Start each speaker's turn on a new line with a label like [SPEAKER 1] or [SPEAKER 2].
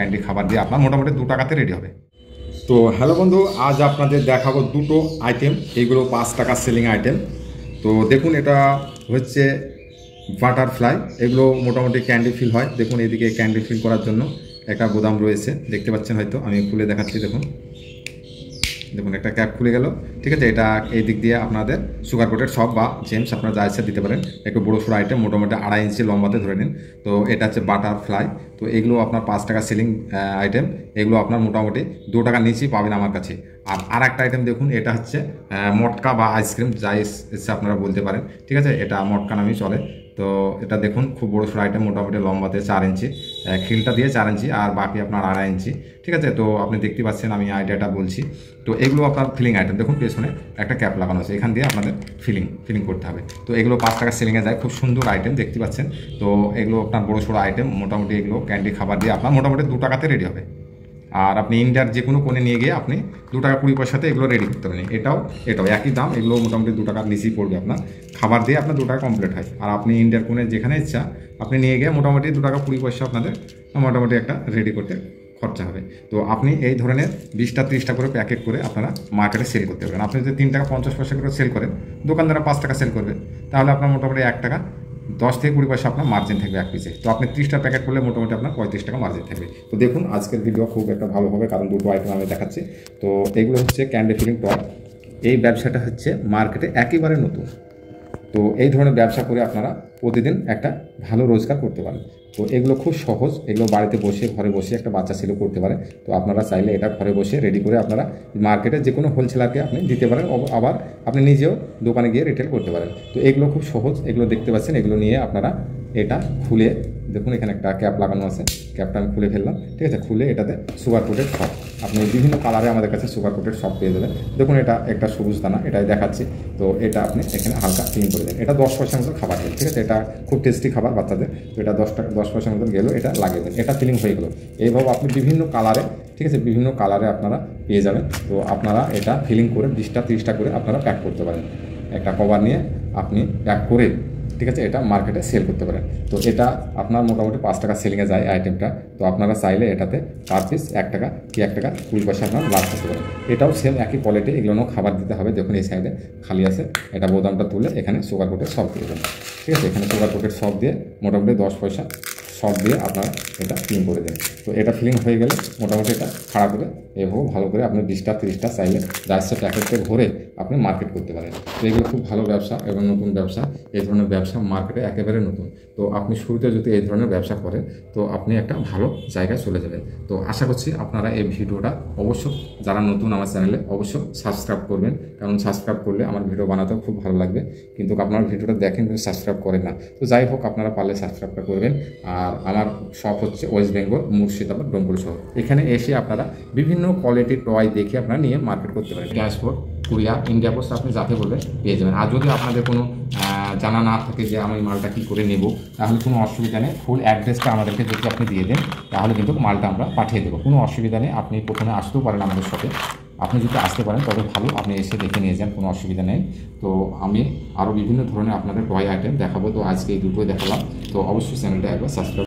[SPEAKER 1] Candy খাবার দিয়ে আপনার মোটামুটি 2 টাকাতে রেডি হবে। তো হ্যালো বন্ধু, আজ আপনাদের দেখাবো দুটো আইটেম, এইগুলো 5 টাকা সেলিং আইটেম। তো দেখুন, এটা হচ্ছে বাটারফ্লাই, এগুলো মোটামুটি ক্যান্ডি ফিল হয়। দেখুন এদিকে ক্যান্ডি ফিল করার জন্য একটা গোদাম রয়েছে, দেখতে পাচ্ছেন হয়তো, আমি খুলে দেখাচ্ছি। দেখুন দেখুন একটা ক্যাপ খুলে গেল, ঠিক আছে। এটা এই দিক দিয়ে আপনাদের সুগার কোটেড সব বা জেমস আপনারা যা ইচ্ছা দিতে পারেন। একটু বড়ো সড়ো আইটেম, মোটামুটি 2.5 ইঞ্চি লম্বাতে ধরে নিন। তো এটা হচ্ছে বাটারফ্লাই। তো এগুলো আপনার 5 টাকা সেলিং আইটেম, এগুলো আপনার মোটামুটি 2 টাকার নিচেই পাবেন আমার কাছে। আর একটা আইটেম দেখুন, এটা হচ্ছে মটকা বা আইসক্রিম, যা ইচ্ছে আপনারা বলতে পারেন, ঠিক আছে। এটা মটকা নামেই চলে। তো এটা দেখুন খুব বড়ো সড়ো আইটেম, মোটামুটি লম্বাতে 4 ইঞ্চি, খিলটা দিয়ে 4 ইঞ্চি আর বাকি আপনার 2.5 ইঞ্চি, ঠিক আছে। তো আপনি দেখতে পাচ্ছেন আমি আইডিয়াটা বলছি। তো এগুলো আপনার ফিলিং আইটেম, দেখুন পেছনে একটা ক্যাপ লাগানো আছে, এখান দিয়ে আপনাদের ফিলিং করতে হবে। তো এগুলো 5 টাকা সেলিংয়ে যায়, খুব সুন্দর আইটেম দেখতে পাচ্ছেন। তো এগুলো আপনার বড়ো সড়ো আইটেম, মোটামুটি এগুলো ক্যান্ডি খাবার দিয়ে আপনার মোটামুটি 2 টাকাতে রেডি হবে। আর আপনি ইন্ডিয়ার যে কোনো কোণে নিয়ে গিয়ে আপনি 2 টাকা 20 পয়সাতে এগুলো রেডি করতে পারেন। এটাও একই দাম, এগুলো মোটামুটি 2 টাকার নিচেই পড়বে আপনার। খাবার দিয়ে আপনার 2 টাকা কমপ্লিট হয়। আর আপনি ইন্ডিয়ার কোণে যেখানে ইচ্ছা আপনি নিয়ে গিয়ে মোটামুটি 2 টাকা 20 পয়সা আপনাদের মোটামুটি একটা রেডি করতে খরচা হবে। তো আপনি এই ধরনের 20টা 30টা করে প্যাকেট করে আপনারা মার্কেটে সেল করতে পারেন। আপনি যদি 3 টাকা 50 পয়সা করে সেল করেন, দোকানদাররা 5 টাকা সেল করবে, তাহলে আপনার মোটামুটি 1 টাকা 10 থেকে 20 পয়সা আপনার মার্জিন থাকবে এক পিসে। তো আপনি 30টা প্যাকেট করলে মোটামুটি আপনার 35 টাকা মার্জিন থাকবে। তো দেখুন আজকের ভিডিও খুব একটা ভালো হবে, কারণ দুটো আইটেম আমি দেখাচ্ছি। তো এগুলো হচ্ছে ক্যান্ডি ফিলিং টয়। এই ব্যবসাটা হচ্ছে মার্কেটে একেবারে নতুন। তো এই ধরনের ব্যবসা করে আপনারা প্রতিদিন একটা ভালো রোজগার করতে পারেন। তো এগুলো খুব সহজ, এগুলো বাড়িতে বসে ঘরে বসে একটা বাচ্চা ছেলে করতে পারে। তো আপনারা চাইলে এটা ঘরে বসে রেডি করে আপনারা মার্কেটে যে কোনো হোলসেলারকে আপনি দিতে পারেন, আবার আপনি নিজেও দোকানে গিয়ে রিটেল করতে পারেন। তো এগুলো খুব সহজ, এগুলো দেখতে পাচ্ছেন। এগুলো নিয়ে আপনারা এটা খুলে দেখুন, এখানে একটা ক্যাপ লাগানো আছে, ক্যাপটা আমি খুলে ফেললাম, ঠিক আছে। খুলে এটাতে সুগার কোটেড সব, আপনি বিভিন্ন কালারে আমাদের কাছে সুগার কোটেড সব পেয়ে যাবেন। দেখুন এটা একটা সবুজ দানা, এটাই দেখাচ্ছি। তো এটা আপনি এখানে হালকা ক্লিন করে দেন। এটা 10 পয়সার মতো খাবার দেন, ঠিক আছে। এটা খুব টেস্টি খাবার বাচ্চাদের। তো এটা 10 পয়সার মতন গেলো, এটা লাগিয়ে দেন, এটা ফিলিং হয়ে গেলো। এইভাবে আপনি বিভিন্ন কালারে, ঠিক আছে, বিভিন্ন কালারে আপনারা পেয়ে যাবেন। তো আপনারা এটা ফিলিং করে 20টা 30টা করে আপনারা প্যাক করতে পারেন। একটা কভার নিয়ে আপনি প্যাক করে, ঠিক আছে, এটা মার্কেটে সেল করতে পারেন। তো এটা আপনার মোটামুটি 5 টাকা সেলিংয়ে যায় আইটেমটা। তো আপনারা চাইলে এটাতে পার পিস 1 টাকা কি 1 টাকা 20 পয়সা আপনারা লাভ করতে পারেন। এটাও সেম একই কোয়ালিটি, এগুলোও খাবার দিতে হবে। দেখুন এই সাইডে খালি আছে, এটা বোতামটা তুলে এখানে সুগার কোটেড সব দিয়ে দেবেন, ঠিক আছে। এখানে সুগার কোটেড সব দিয়ে মোটামুটি 10 পয়সা সব দিয়ে আপনারা এটা ফিলিং করে দেন। তো এটা ফিলিং হয়ে গেলে মোটামুটি এটা খাড়া করে এভাবে ভালো করে আপনি 20টা 30টা চাইলে রাইসের প্যাকেটে ভরে আপনি মার্কেট করতে পারেন। তো এগুলো খুব ভালো ব্যবসা এবং নতুন ব্যবসা। এই ধরনের ব্যবসা মার্কেটে একেবারে নতুন। তো আপনি শুরুতে যদি এই ধরনের ব্যবসা করেন, তো আপনি একটা ভালো জায়গায় চলে যাবেন। তো আশা করছি আপনারা এই ভিডিওটা অবশ্য, যারা নতুন আমার চ্যানেলে, অবশ্য সাবস্ক্রাইব করবেন, কারণ সাবস্ক্রাইব করলে আমার ভিডিও বানাতেও খুব ভালো লাগবে। কিন্তু আপনারা ভিডিওটা দেখেন কিন্তু সাবস্ক্রাইব করেন না। তো যাই হোক, আপনারা পারলে সাবস্ক্রাইবটা করবেন। আর আমার শপ হচ্ছে ওয়েস্ট বেঙ্গল, মুর্শিদাবাদ, ডোমকল শহর। এখানে এসে আপনারা বিভিন্ন কোয়ালিটির টয় দেখে আপনারা নিয়ে মার্কেট করতে পারেন। ট্রান্সপোর্ট, কুরিয়ার, ইন্ডিয়া পোস্ট আপনি যাতে বলে পেয়ে যাবেন। আর যদি আপনাদের কোনো জানা না থাকে যে আমি মালটা কী করে নেব, তাহলে কোনো অসুবিধা নেই। ফুল অ্যাড্রেসটা আমাদেরকে যদি আপনি দিয়ে দেন, তাহলে কিন্তু মালটা আমরা পাঠিয়ে দেবো, কোনো অসুবিধা নেই। আপনি প্রথমে আসতেও পারেন আমাদের শপে। আপনি যদি আসতে পারেন তবে ভালো, আপনি এসে দেখে নিয়ে যান, কোনো অসুবিধা নেই। তো আমি আরও বিভিন্ন ধরনের আপনাদের টয় আইটেম দেখাবো। তো আজকে এই দুটোই দেখালাম। তো অবশ্যই চ্যানেলটা একবার সাবস্ক্রাইব